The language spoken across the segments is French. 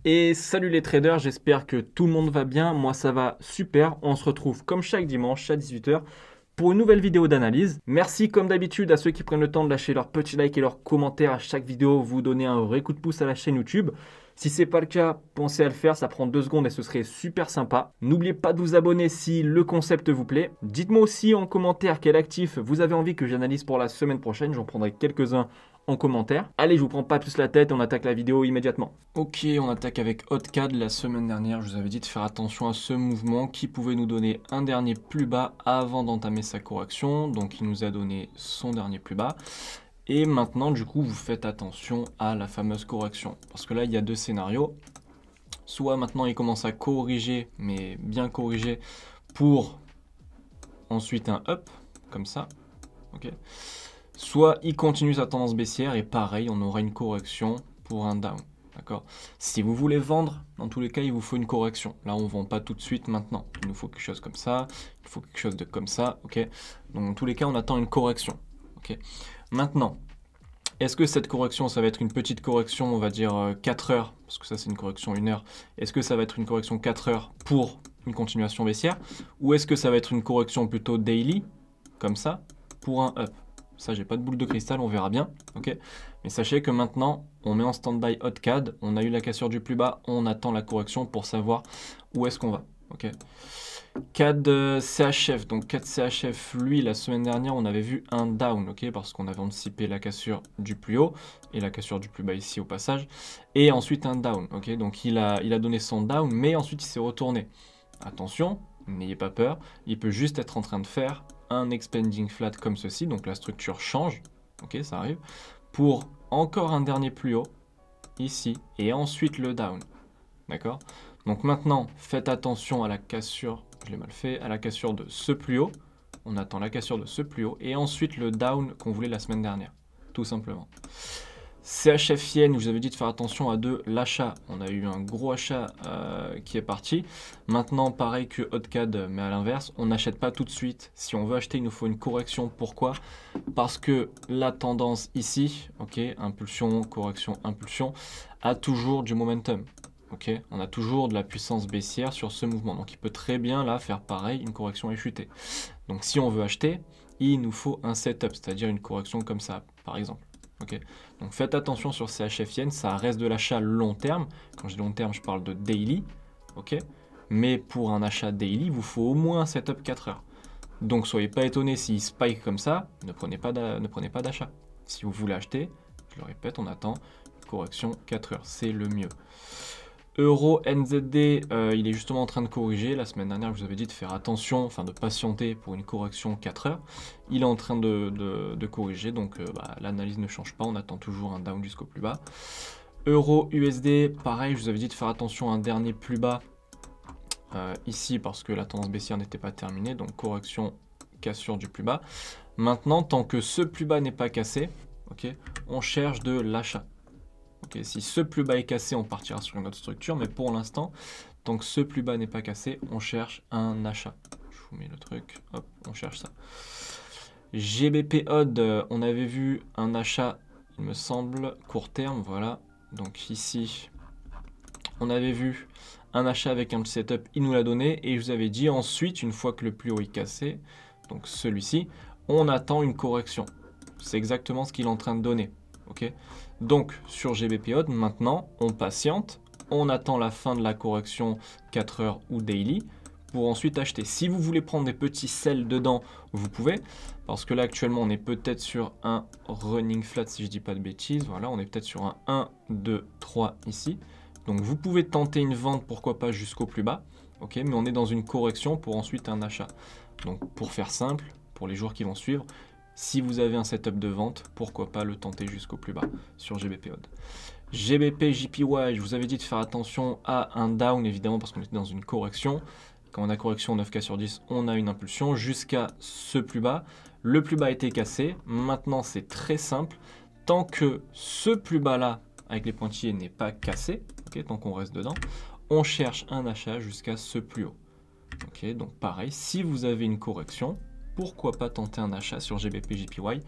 Et salut les traders, j'espère que tout le monde va bien. Moi ça va super. On se retrouve comme chaque dimanche à 18 h pour une nouvelle vidéo d'analyse. Merci comme d'habitude à ceux qui prennent le temps de lâcher leur petit like et leur commentaire à chaque vidéo, vous donner un vrai coup de pouce à la chaîne YouTube. Si ce n'est pas le cas, pensez à le faire, ça prend 2 secondes et ce serait super sympa. N'oubliez pas de vous abonner si le concept vous plaît. Dites-moi aussi en commentaire quel actif vous avez envie que j'analyse pour la semaine prochaine, j'en prendrai quelques-uns en commentaire. Allez, je vous prends pas plus la tête, on attaque la vidéo immédiatement. Ok, on attaque avec HotCAD. La semaine dernière, je vous avais dit de faire attention à ce mouvement qui pouvait nous donner un dernier plus bas avant d'entamer sa correction. Donc il nous a donné son dernier plus bas. Et maintenant, du coup, vous faites attention à la fameuse correction. Parce que là, il y a deux scénarios. Soit maintenant, il commence à corriger, mais bien corriger, pour ensuite un up, comme ça. Ok. Soit il continue sa tendance baissière et pareil, on aura une correction pour un down. D'accord. Si vous voulez vendre, dans tous les cas, il vous faut une correction. Là, on ne vend pas tout de suite maintenant. Il nous faut quelque chose comme ça, il faut quelque chose de comme ça. Ok. Donc, dans tous les cas, on attend une correction. Ok. Maintenant, est-ce que cette correction, ça va être une petite correction, on va dire 4 heures, parce que ça, c'est une correction 1 heure. Est-ce que ça va être une correction 4 heures pour une continuation baissière? Ou est-ce que ça va être une correction plutôt daily, comme ça, pour un up? Ça, j'ai pas de boule de cristal, on verra bien. Ok. Mais sachez que maintenant, on met en stand-by HotCAD. On a eu la cassure du plus bas. On attend la correction pour savoir où est-ce qu'on va. Ok. CAD CHF. Donc CAD CHF, lui, la semaine dernière, on avait vu un down. Ok. Parce qu'on avait anticipé la cassure du plus haut et la cassure du plus bas ici au passage. Et ensuite un down. Ok. Donc il a donné son down, mais ensuite il s'est retourné. Attention, n'ayez pas peur. Il peut juste être en train de faire un expanding flat comme ceci, donc la structure change, ok, ça arrive, pour encore un dernier plus haut, ici, et ensuite le down, d'accord? Donc maintenant, faites attention à la cassure, je l'ai mal fait, à la cassure de ce plus haut, on attend la cassure de ce plus haut, et ensuite le down qu'on voulait la semaine dernière, tout simplement. CHF Yen, je vous avais dit de faire attention à l'achat. On a eu un gros achat qui est parti. Maintenant, pareil que HotCAD, mais à l'inverse, on n'achète pas tout de suite. Si on veut acheter, il nous faut une correction. Pourquoi? Parce que la tendance ici, ok, impulsion, correction, impulsion, a toujours du momentum. Ok, on a toujours de la puissance baissière sur ce mouvement. Donc il peut très bien là faire pareil, une correction et chuter. Donc si on veut acheter, il nous faut un setup, c'est-à-dire une correction comme ça, par exemple. Okay. Donc faites attention sur CHF Yen, ça reste de l'achat long terme. Quand je dis long terme, je parle de daily. Okay. Mais pour un achat daily, il vous faut au moins un setup 4 heures. Donc soyez pas étonnés s'il spike comme ça, ne prenez pas d'achat. Si vous voulez acheter, je le répète, on attend une correction 4 heures, c'est le mieux. Euro NZD, il est justement en train de corriger. La semaine dernière, je vous avais dit de faire attention, enfin de patienter pour une correction 4 heures. Il est en train de corriger, donc l'analyse ne change pas. On attend toujours un down jusqu'au plus bas. Euro USD, pareil, je vous avais dit de faire attention à un dernier plus bas ici parce que la tendance baissière n'était pas terminée. Donc correction, cassure du plus bas. Maintenant, tant que ce plus bas n'est pas cassé, okay, on cherche de l'achat. Okay, si ce plus bas est cassé, on partira sur une autre structure, mais pour l'instant, tant que ce plus bas n'est pas cassé, on cherche un achat. Je vous mets le truc, hop, on cherche ça. GBP Odd, on avait vu un achat, il me semble, court terme, voilà. Donc ici, on avait vu un achat avec un petit setup, il nous l'a donné, et je vous avais dit ensuite, une fois que le plus haut est cassé, donc celui-ci, on attend une correction. C'est exactement ce qu'il est en train de donner. Okay. Donc sur GBP Odd, maintenant on patiente, on attend la fin de la correction 4 heures ou daily pour ensuite acheter. Si vous voulez prendre des petits sells dedans, vous pouvez, parce que là actuellement on est peut-être sur un running flat si je dis pas de bêtises, voilà, on est peut-être sur un 1, 2, 3 ici. Donc vous pouvez tenter une vente, pourquoi pas jusqu'au plus bas, ok, mais on est dans une correction pour ensuite un achat. Donc pour faire simple, pour les jours qui vont suivre, si vous avez un setup de vente, pourquoi pas le tenter jusqu'au plus bas sur GBP Odd. GBP JPY, je vous avais dit de faire attention à un down, évidemment, parce qu'on était dans une correction. Quand on a correction 9K sur 10, on a une impulsion jusqu'à ce plus bas. Le plus bas a été cassé. Maintenant, c'est très simple. Tant que ce plus bas-là, avec les pointillés, n'est pas cassé, okay, tant qu'on reste dedans, on cherche un achat jusqu'à ce plus haut. Okay, donc pareil, si vous avez une correction, pourquoi pas tenter un achat sur GBP JPY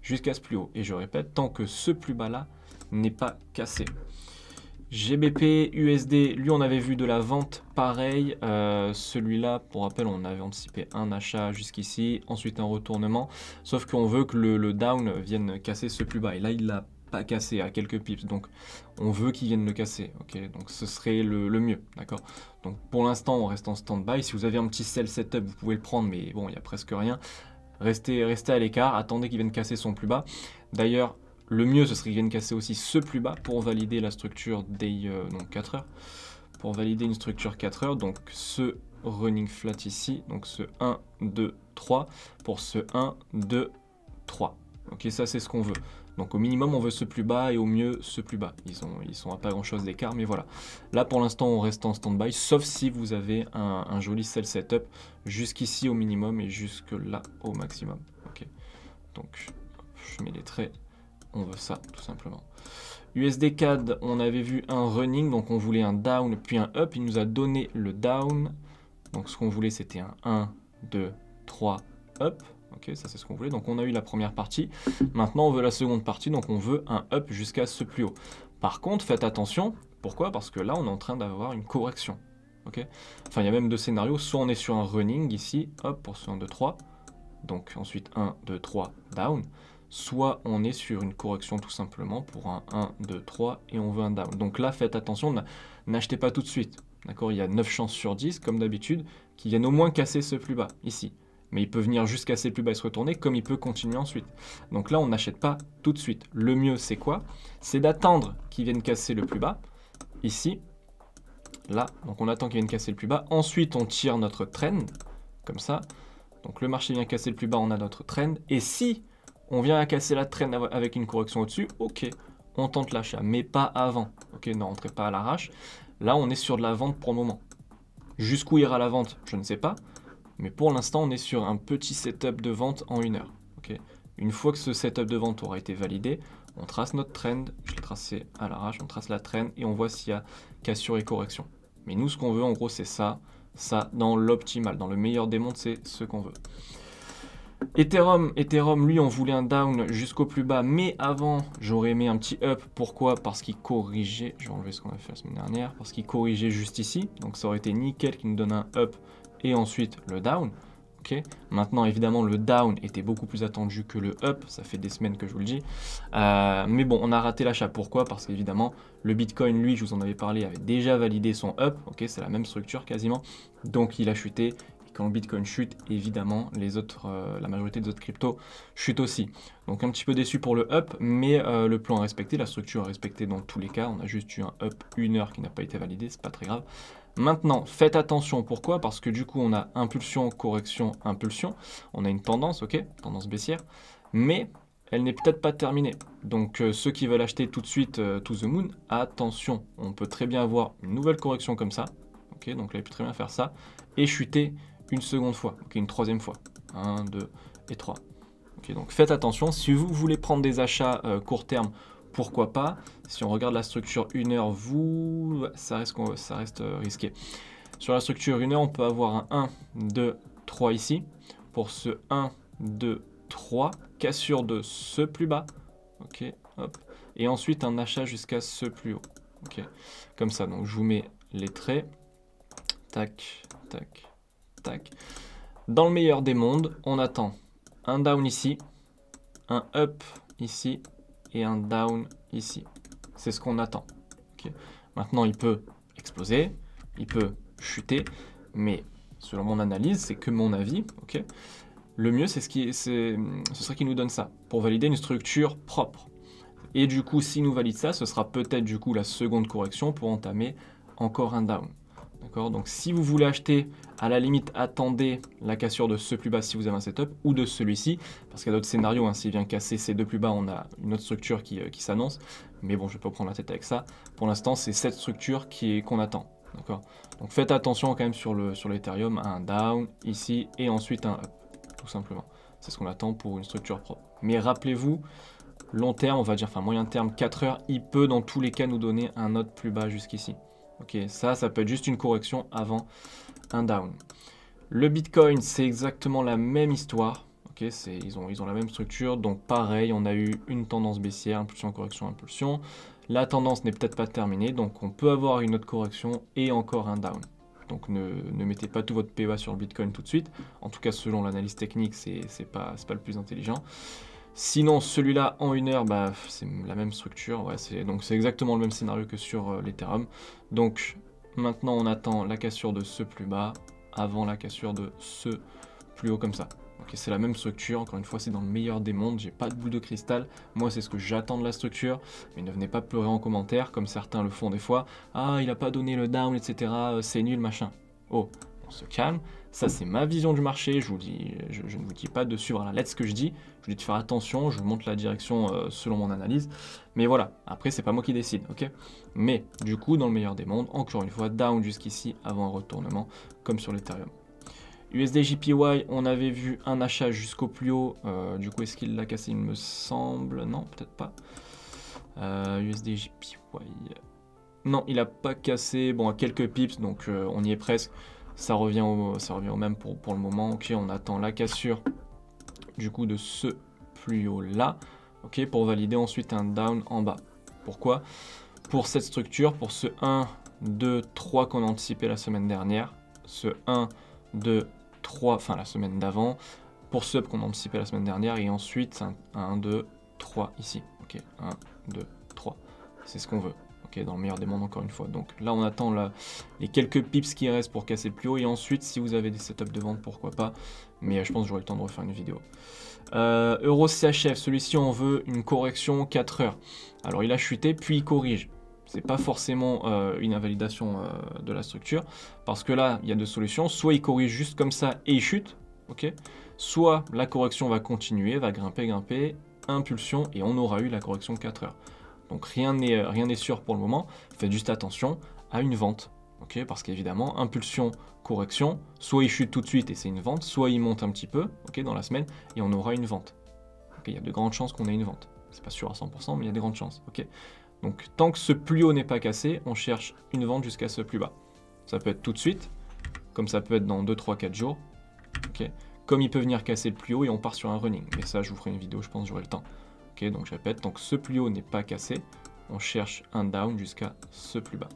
jusqu'à ce plus haut. Et je répète, tant que ce plus bas là n'est pas cassé. GBP, USD, lui on avait vu de la vente pareil. Celui-là, pour rappel, on avait anticipé un achat jusqu'ici, ensuite un retournement. Sauf qu'on veut que le down vienne casser ce plus bas. Et là, il l'a pas cassé à quelques pips. Donc, on veut qu'il vienne le casser. Ok, donc ce serait le mieux. D'accord. Donc, pour l'instant, on reste en stand-by. Si vous avez un petit sell setup, vous pouvez le prendre, mais bon, il n'y a presque rien. Restez à l'écart. Attendez qu'il vienne casser son plus bas. D'ailleurs, le mieux, ce serait qu'il vienne casser aussi ce plus bas pour valider la structure des 4 heures. Pour valider une structure 4 heures, donc ce running flat ici, donc ce 1, 2, 3, pour ce 1, 2, 3. Ok, ça c'est ce qu'on veut. Donc au minimum, on veut ce plus bas et au mieux ce plus bas. Ils sont à pas grand chose d'écart, mais voilà. Là pour l'instant, on reste en stand-by, sauf si vous avez un joli sell setup jusqu'ici au minimum et jusque là au maximum. Ok, donc je mets les traits. On veut ça, tout simplement. USD CAD, on avait vu un running, donc on voulait un down puis un up. Il nous a donné le down. Donc ce qu'on voulait, c'était un 1, 2, 3, up. Ok, ça c'est ce qu'on voulait. Donc on a eu la première partie. Maintenant, on veut la seconde partie, donc on veut un up jusqu'à ce plus haut. Par contre, faites attention. Pourquoi? Parce que là, on est en train d'avoir une correction. Ok, enfin, il y a même deux scénarios. Soit on est sur un running ici, hop, pour ce 1, 2, 3. Donc ensuite 1, 2, 3, down. Soit on est sur une correction tout simplement pour un 1, 2, 3 et on veut un down. Donc là, faites attention, n'achetez pas tout de suite. D'accord, il y a 9 chances sur 10, comme d'habitude, qu'il vienne au moins casser ce plus bas, ici. Mais il peut venir juste casser le plus bas et se retourner, comme il peut continuer ensuite. Donc là, on n'achète pas tout de suite. Le mieux, c'est quoi? C'est d'attendre qu'il vienne casser le plus bas, ici, là. Donc on attend qu'il vienne casser le plus bas. Ensuite, on tire notre trend, comme ça. Donc le marché vient casser le plus bas, on a notre trend. Et si on vient à casser la trend avec une correction au-dessus, ok, on tente l'achat, mais pas avant. Ok, ne rentrez pas à l'arrache. Là, on est sur de la vente pour le moment. Jusqu'où ira la vente, je ne sais pas. Mais pour l'instant, on est sur un petit setup de vente en 1 heure. Ok. Une fois que ce setup de vente aura été validé, on trace notre trend. Je l'ai tracé à l'arrache, on trace la trend et on voit s'il y a cassure et correction. Mais nous, ce qu'on veut, en gros, c'est ça. Ça, dans l'optimal, dans le meilleur des mondes, c'est ce qu'on veut. Ethereum, lui, on voulait un down jusqu'au plus bas, mais avant, j'aurais aimé un petit up. Pourquoi? Parce qu'il corrigeait, je vais enlever ce qu'on a fait la semaine dernière, parce qu'il corrigeait juste ici. Donc ça aurait été nickel qui nous donne un up et ensuite le down. Okay. Maintenant, évidemment, le down était beaucoup plus attendu que le up. Ça fait des semaines que je vous le dis. Mais bon, on a raté l'achat. Pourquoi? Parce qu'évidemment, le Bitcoin, lui, je vous en avais parlé, avait déjà validé son up. Okay, c'est la même structure quasiment. Donc, il a chuté. Quand le Bitcoin chute, évidemment, la majorité des autres cryptos chutent aussi. Donc un petit peu déçu pour le up, mais le plan est respecté, la structure est respectée dans tous les cas. On a juste eu un up 1 heure qui n'a pas été validé, c'est pas très grave. Maintenant, faites attention. Pourquoi? Parce que du coup, on a impulsion, correction, impulsion. On a une tendance, ok, tendance baissière, mais elle n'est peut-être pas terminée. Donc ceux qui veulent acheter tout de suite to the moon, attention. On peut très bien avoir une nouvelle correction comme ça. Ok, donc là, il peut très bien faire ça et chuter une seconde fois, ok, une troisième fois, 1, 2 et 3. Ok, donc faites attention, si vous voulez prendre des achats court terme, pourquoi pas. Si on regarde la structure 1 heure, ça reste risqué. Sur la structure 1 heure, on peut avoir un 1, 2, 3 ici. Pour ce 1, 2, 3, cassure de ce plus bas. Ok, hop. Et ensuite un achat jusqu'à ce plus haut. Ok, comme ça, donc je vous mets les traits. Tac, tac, tac. Dans le meilleur des mondes, on attend un down ici, un up ici et un down ici. C'est ce qu'on attend. Okay. Maintenant, il peut exploser, il peut chuter, mais selon mon analyse, c'est que mon avis. Okay. Le mieux, ce serait qu'il nous donne ça pour valider une structure propre. Et du coup, s'il nous valide ça, ce sera peut-être du coup la seconde correction pour entamer encore un down. D'accord, donc si vous voulez acheter, à la limite, attendez la cassure de ce plus bas si vous avez un setup, ou de celui-ci, parce qu'il y a d'autres scénarios, hein, s'il vient casser ces deux plus bas, on a une autre structure qui s'annonce, mais bon, je ne vais pas prendre la tête avec ça. Pour l'instant, c'est cette structure qu'on attend. D'accord, donc faites attention quand même sur l'Ethereum, à un down, ici, et ensuite un up, tout simplement. C'est ce qu'on attend pour une structure propre. Mais rappelez-vous, long terme, on va dire, enfin moyen terme, 4 heures, il peut dans tous les cas nous donner un autre plus bas jusqu'ici. Ok, ça peut être juste une correction avant un down. Le Bitcoin, c'est exactement la même histoire. Ok, ils ont la même structure. Donc pareil, on a eu une tendance baissière, impulsion, correction, impulsion. la tendance n'est peut-être pas terminée, donc on peut avoir une autre correction et encore un down. Donc ne mettez pas tout votre PEA sur le Bitcoin tout de suite. En tout cas, selon l'analyse technique, c'est pas le plus intelligent. Sinon, celui-là, en 1 heure, bah, c'est la même structure. Ouais, donc c'est exactement le même scénario que sur l'Ethereum. Donc maintenant, on attend la cassure de ce plus bas avant la cassure de ce plus haut comme ça. Okay, c'est la même structure, encore une fois c'est dans le meilleur des mondes, j'ai pas de boule de cristal, moi c'est ce que j'attends de la structure, mais ne venez pas pleurer en commentaire comme certains le font des fois, ah il a pas donné le down etc, c'est nul machin. Oh, on se calme, ça c'est ma vision du marché, je ne vous dis pas de suivre à la lettre ce que je dis, je vous dis de faire attention, je vous montre la direction selon mon analyse, mais voilà, après c'est pas moi qui décide, ok. Mais du coup dans le meilleur des mondes, encore une fois, down jusqu'ici avant un retournement comme sur l'Ethereum. USD-JPY, on avait vu un achat jusqu'au plus haut. Du coup, est-ce qu'il l'a cassé? Il me semble. Non, peut-être pas. USD-JPY. Non, il n'a pas cassé. Bon, à quelques pips, donc on y est presque. Ça revient au même pour le moment. Ok, on attend la cassure du coup de ce plus haut là. Ok, pour valider ensuite un down en bas. Pourquoi? Pour cette structure, pour ce 1, 2, 3 qu'on a anticipé la semaine dernière. Ce 1, 2, 3, enfin la semaine d'avant, pour sub qu'on a anticipé la semaine dernière, et ensuite 1, 2, 3 ici. Ok, 1, 2, 3. C'est ce qu'on veut. Ok, dans le meilleur des mondes encore une fois. Donc là on attend les quelques pips qui restent pour casser le plus haut, et ensuite si vous avez des setups de vente, pourquoi pas. Mais je pense que j'aurai le temps de refaire une vidéo. Euro CHF, celui-ci on veut une correction 4 heures. Alors il a chuté puis il corrige. C'est pas forcément une invalidation de la structure, parce que là, il y a deux solutions. Soit il corrige juste comme ça et il chute, ok. Soit la correction va continuer, va grimper, impulsion, et on aura eu la correction 4 heures. Donc rien n'est sûr pour le moment. Faites juste attention à une vente, ok, parce qu'évidemment, impulsion, correction, soit il chute tout de suite et c'est une vente, soit il monte un petit peu, ok, dans la semaine, et on aura une vente. Okay, il y a de grandes chances qu'on ait une vente. C'est pas sûr à 100%, mais il y a de grandes chances, ok. Donc tant que ce plus haut n'est pas cassé, on cherche une vente jusqu'à ce plus bas. Ça peut être tout de suite, comme ça peut être dans 2, 3, 4 jours. Okay. Comme il peut venir casser le plus haut et on part sur un running. Mais ça, je vous ferai une vidéo, je pense que j'aurai le temps. Okay, donc je répète, tant que ce plus haut n'est pas cassé, on cherche un down jusqu'à ce plus bas.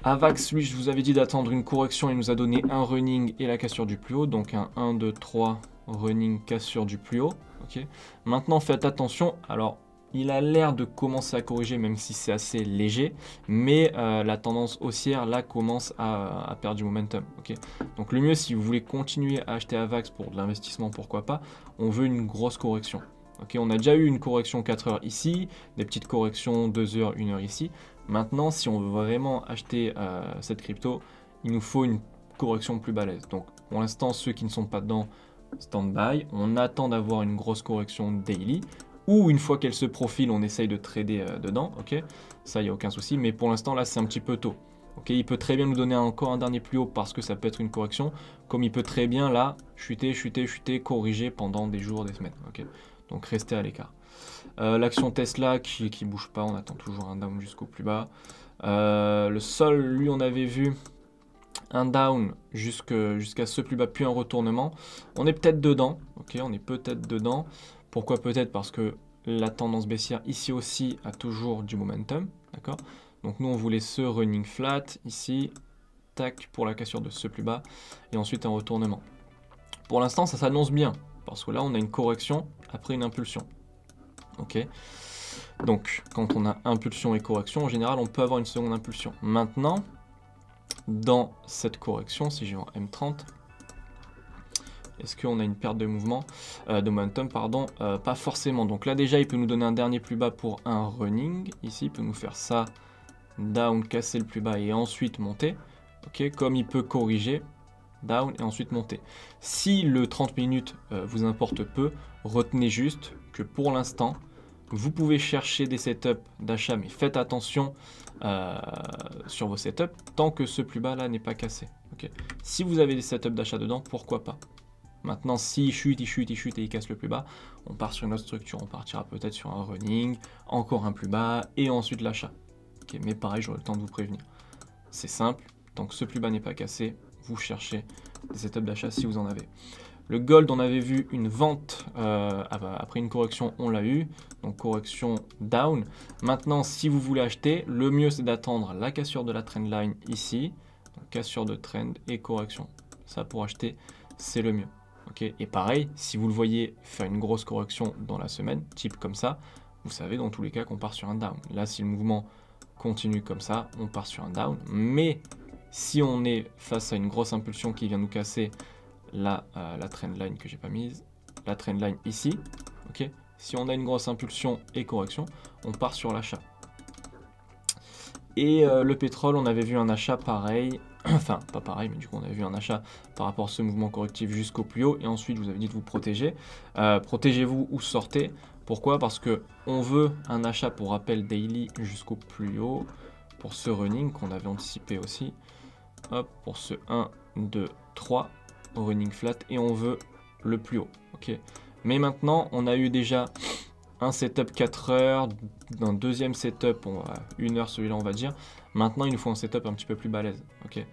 Avax, lui, je vous avais dit d'attendre une correction, il nous a donné un running et la cassure du plus haut. Donc un 1, 2, 3, running, cassure du plus haut. Okay. Maintenant, faites attention. Alors, il a l'air de commencer à corriger, même si c'est assez léger, mais la tendance haussière là commence à perdre du momentum. Okay, donc le mieux, si vous voulez continuer à acheter Avax pour de l'investissement, pourquoi pas, on veut une grosse correction. Okay, on a déjà eu une correction 4 heures ici, des petites corrections 2 heures, 1 heure ici. Maintenant, si on veut vraiment acheter cette crypto, il nous faut une correction plus balèze. Donc pour l'instant, ceux qui ne sont pas dedans, stand-by. On attend d'avoir une grosse correction daily. Ou une fois qu'elle se profile, on essaye de trader dedans, ok. Ça, il n'y a aucun souci, mais pour l'instant, là, c'est un petit peu tôt. Ok, il peut très bien nous donner encore un dernier plus haut parce que ça peut être une correction, comme il peut très bien, là, chuter, corriger pendant des jours, des semaines, ok. Donc, restez à l'écart. L'action Tesla qui bouge pas, on attend toujours un down jusqu'au plus bas. Le sol, lui, on avait vu un down jusqu'à ce plus bas, puis un retournement. On est peut-être dedans, ok, on est peut-être dedans. Pourquoi peut-être? Parce que la tendance baissière ici aussi a toujours du momentum, d'accord? Donc nous on voulait ce running flat ici, tac, pour la cassure de ce plus bas, et ensuite un retournement. Pour l'instant ça s'annonce bien, parce que là on a une correction après une impulsion, ok? Donc quand on a impulsion et correction, en général on peut avoir une seconde impulsion. Maintenant, dans cette correction, si j'ai en M30, est-ce qu'on a une perte de mouvement, de momentum, pardon, pas forcément. Donc là déjà, il peut nous donner un dernier plus bas pour un running. Ici, il peut nous faire ça, down, casser le plus bas et ensuite monter. Ok, comme il peut corriger, down et ensuite monter. Si le 30 minutes vous importe peu, retenez juste que pour l'instant, vous pouvez chercher des setups d'achat, mais faites attention sur vos setups tant que ce plus bas là n'est pas cassé. Okay. Si vous avez des setups d'achat dedans, pourquoi pas? Maintenant, s'il chute et il casse le plus bas, on part sur une autre structure. On partira peut-être sur un running, encore un plus bas et ensuite l'achat. Okay, mais pareil, j'aurai le temps de vous prévenir. C'est simple, tant que ce plus bas n'est pas cassé, vous cherchez des setups d'achat si vous en avez. Le gold, on avait vu une vente après une correction, on l'a eu. Donc correction down. Maintenant, si vous voulez acheter, le mieux c'est d'attendre la cassure de la trendline ici. Donc, cassure de trend et correction. Ça pour acheter, c'est le mieux. Okay. Et pareil, si vous le voyez faire une grosse correction dans la semaine, type comme ça, vous savez dans tous les cas qu'on part sur un down. Là, si le mouvement continue comme ça, on part sur un down. Mais si on est face à une grosse impulsion qui vient nous casser la trendline que j'ai pas mise, la trendline ici, ok. Si on a une grosse impulsion et correction, on part sur l'achat. Et le pétrole, on avait vu un achat pareil, enfin pas pareil, mais du coup on avait vu un achat par rapport à ce mouvement correctif jusqu'au plus haut. Et ensuite, je vous avais dit de vous protéger. Protégez-vous ou sortez. Pourquoi? Parce que on veut un achat, pour rappel, daily jusqu'au plus haut pour ce running qu'on avait anticipé aussi. Hop, pour ce 1, 2, 3. Running flat et on veut le plus haut. Ok. Mais maintenant, on a eu déjà un setup 4 heures, un deuxième setup, 1 heure celui-là on va dire. Maintenant, il nous faut un setup un petit peu plus balèze. Ok.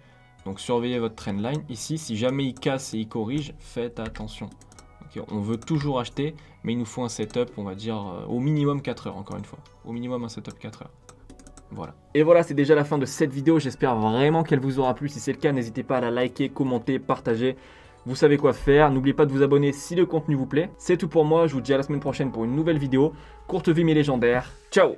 Donc surveillez votre trendline. Ici, si jamais il casse et il corrige, faites attention. Okay. On veut toujours acheter, mais il nous faut un setup, on va dire, au minimum 4 heures, encore une fois. Au minimum un setup 4 heures. Voilà. Et voilà, c'est déjà la fin de cette vidéo. J'espère vraiment qu'elle vous aura plu. Si c'est le cas, n'hésitez pas à la liker, commenter, partager. Vous savez quoi faire. N'oubliez pas de vous abonner si le contenu vous plaît. C'est tout pour moi. Je vous dis à la semaine prochaine pour une nouvelle vidéo. Courte vie mais légendaire. Ciao!